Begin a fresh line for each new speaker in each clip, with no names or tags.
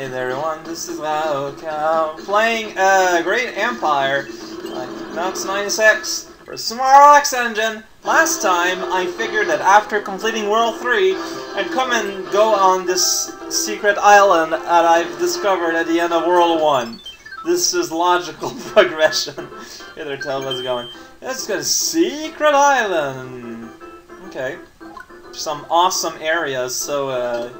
Hey there everyone, this is XliwoCow playing Great Empire, Knox 96 for Small X Engine. Last time I figured that after completing World 3, I'd come and go on this secret island that I've discovered at the end of World 1. This is logical progression. Hey there, tell what's going. Let's go to Secret Island. Okay. Some awesome areas, so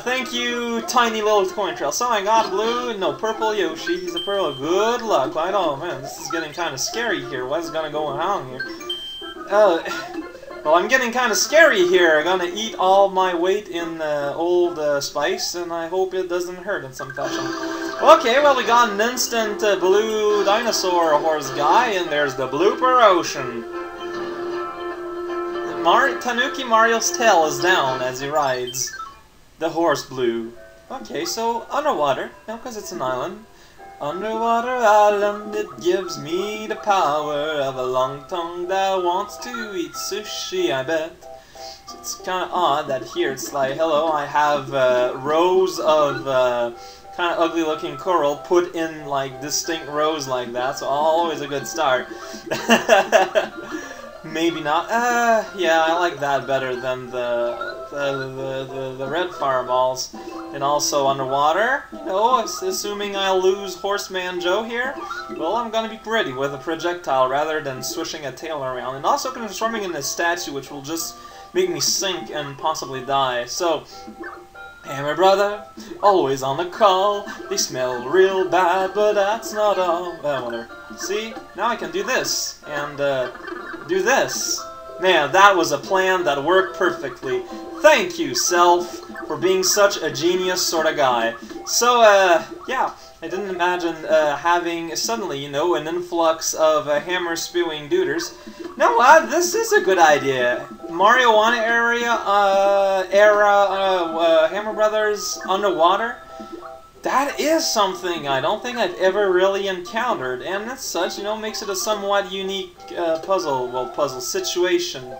thank you, tiny little coin trail. So I got blue, no, purple Yoshi. He's a pearl. Good luck. I know, man, this is getting kind of scary here. What's gonna go on here? Well, I'm getting kind of scary here. I'm gonna eat all my weight in old spice, and I hope it doesn't hurt in some fashion. Okay, well, we got an instant blue dinosaur horse guy, and there's the Blooper Ocean. Tanuki Mario's tail is down as he rides the horse blue. Okay, so underwater, no, because it's an island. Underwater island, it gives me the power of a long tongue that wants to eat sushi, I bet. So it's kind of odd that here it's like, hello, I have rows of kind of ugly looking coral put in like distinct rows like that, so always a good start. Maybe not. Yeah, I like that better than the red fireballs. And also underwater. Oh, assuming I'll lose Horseman Joe here, well, I'm gonna be pretty with a projectile rather than swishing a tail around. And also transforming into a statue, which will just make me sink and possibly die. So, hey, my brother, always on the call. They smell real bad, but that's not all. Whatever. See, now I can do this and do this. Man, that was a plan that worked perfectly. Thank you, Self, for being such a genius sort of guy. So, yeah, I didn't imagine having suddenly, you know, an influx of hammer-spewing duders. No, this is a good idea. Mario 1 Hammer Brothers underwater. That is something I don't think I've ever really encountered, and as such, you know, makes it a somewhat unique puzzle situation.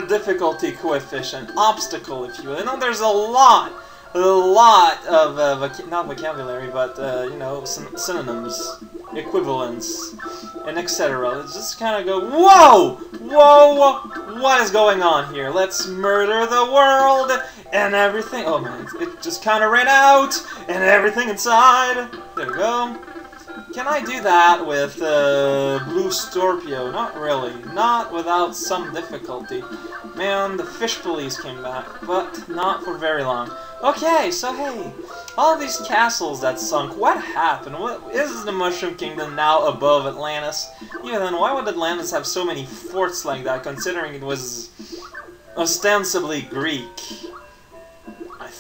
Difficulty coefficient, obstacle, if you will. You know, there's a lot of, not vocabulary, but, you know, synonyms, equivalents, and etc. Let's just kind of go, whoa! Whoa! What is going on here? Let's murder the world and everything. Oh man, it just kind of ran out and everything inside. There we go. Can I do that with Blue Scorpio? Not really. Not without some difficulty. Man, the fish police came back, but not for very long. Okay, so hey, all these castles that sunk, what happened? What is the Mushroom Kingdom now above Atlantis? Even then, why would Atlantis have so many forts like that, considering it was ostensibly Greek?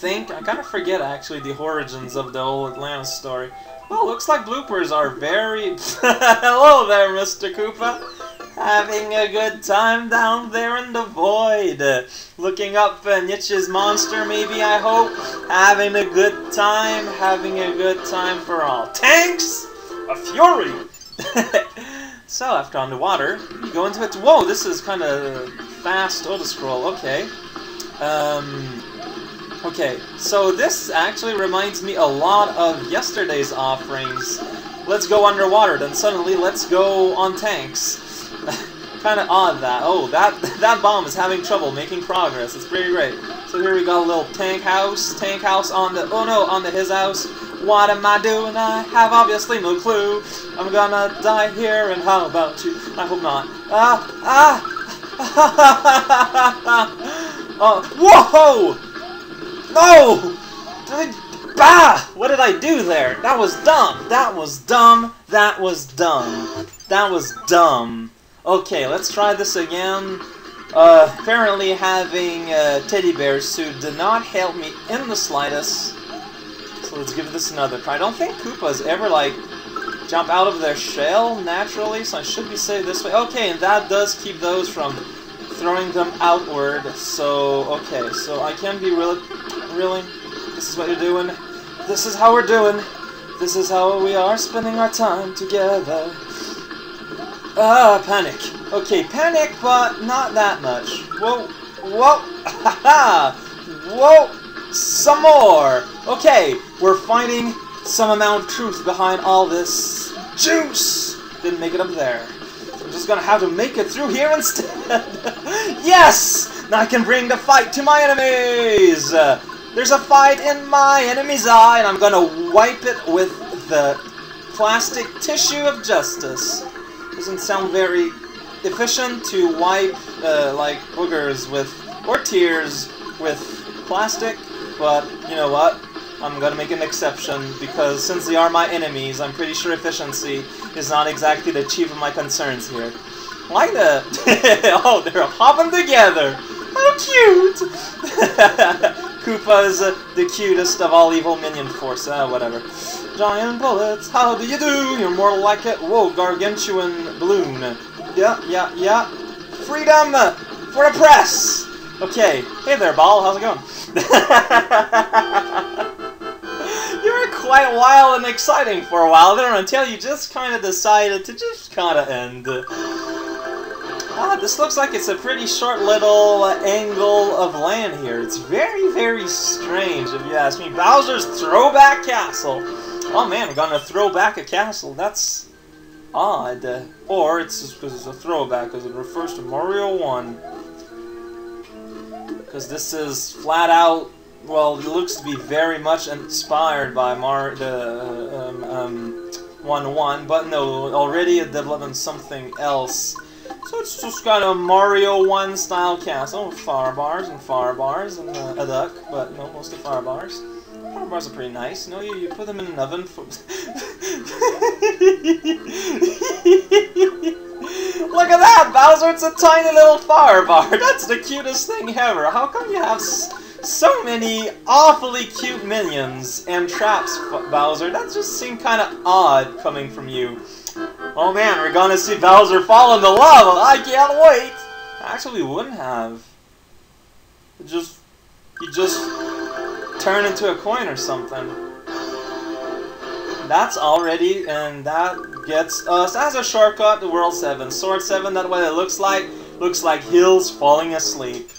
I kind of forget actually the origins of the old Atlantis story. Well, looks like bloopers are very... Hello there, Mr. Koopa! Having a good time down there in the void. Looking up Nietzsche's monster, maybe, I hope. Having a good time for all. Tanks! A fury! So, after underwater, you go into it. Whoa, this is kind of fast auto-scroll. Okay. Okay, so this actually reminds me a lot of yesterday's offerings. Let's go underwater, then suddenly let's go on tanks. Kind of odd that. Oh, that bomb is having trouble making progress. It's pretty great. So here we got a little tank house on the, oh no, on the his house. What am I doing? I have obviously no clue. I'm gonna die here, and how about you? I hope not. Whoa! No! Bah! What did I do there? That was dumb. That was dumb. That was dumb. That was dumb. Okay, let's try this again. Apparently having teddy bears who did not help me in the slightest. So let's give this another try. I don't think Koopas ever, like, jump out of their shell naturally, so I should be safe this way. Okay, and that does keep those from throwing them outward. So, okay, so I can be really, this is what you're doing. This is how we're doing. This is how we are spending our time together. Panic. Okay, panic, but not that much. Whoa. Whoa! Haha! Whoa! Some more! Okay, we're finding some amount of truth behind all this juice! Didn't make it up there. I'm just gonna have to make it through here instead! Yes! Now I can bring the fight to my enemies! There's a fight in my enemy's eye, and I'm gonna wipe it with the plastic tissue of justice. Doesn't sound very efficient to wipe, like, boogers with, or tears with plastic, but you know what? I'm gonna make an exception, because since they are my enemies, I'm pretty sure efficiency is not exactly the chief of my concerns here. Like the... oh, they're hopping together! How cute! Koopa's the cutest of all evil minion force. Whatever. Giant bullets, how do you do? You're more like it. Whoa, gargantuan balloon. Yeah. Freedom for the press! Okay. Hey there, Ball. How's it going? You were quite wild and exciting for a while there until you just kind of decided to just kind of end. This looks like it's a pretty short little angle of land here. It's very, very strange, if you ask me. Bowser's Throwback Castle. Oh man, I'm gonna throw back a castle. That's odd. Or it's just because it's a throwback, because it refers to Mario 1. Because this is flat out, well, it looks to be very much inspired by the 1-1, but no, already developing something else. So it's just kind of Mario 1 style castle with fire bars and a duck, but no, mostly fire bars. Fire bars are pretty nice. You know, you put them in an oven for... Look at that, Bowser! It's a tiny little fire bar. That's the cutest thing ever. How come you have so many awfully cute minions and traps, Bowser? That just seemed kind of odd coming from you. Oh man, we're gonna see Bowser fall in the lava! I can't wait! Actually, we wouldn't have. He just turn into a coin or something. That's already, and that gets us as a shortcut to World 7. Sword 7, that's what it looks like. Looks like hills falling asleep.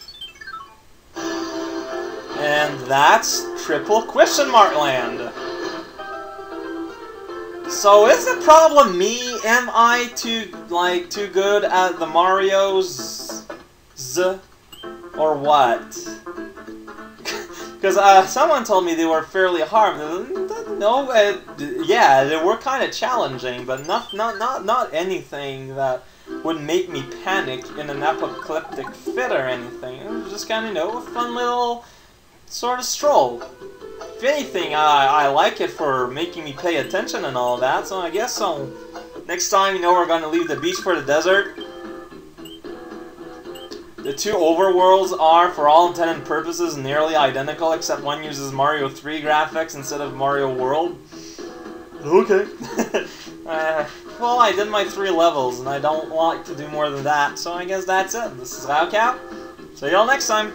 And that's triple question mark land. So is the problem me? Am I too good at the Marios? Or what? Because someone told me they were fairly hard. No, yeah, they were kind of challenging, but not anything that would make me panic in an apocalyptic fit or anything. It was just kind of, you know, a fun little sort of stroll. If anything, I like it for making me pay attention and all that, so I guess so. Next time, you know, we're going to leave the beach for the desert. The two overworlds are, for all intents and purposes, nearly identical, except one uses Mario 3 graphics instead of Mario World. Okay. Well, I did my 3 levels, and I don't like to do more than that, so I guess that's it. This is XliwoTow. See y'all next time.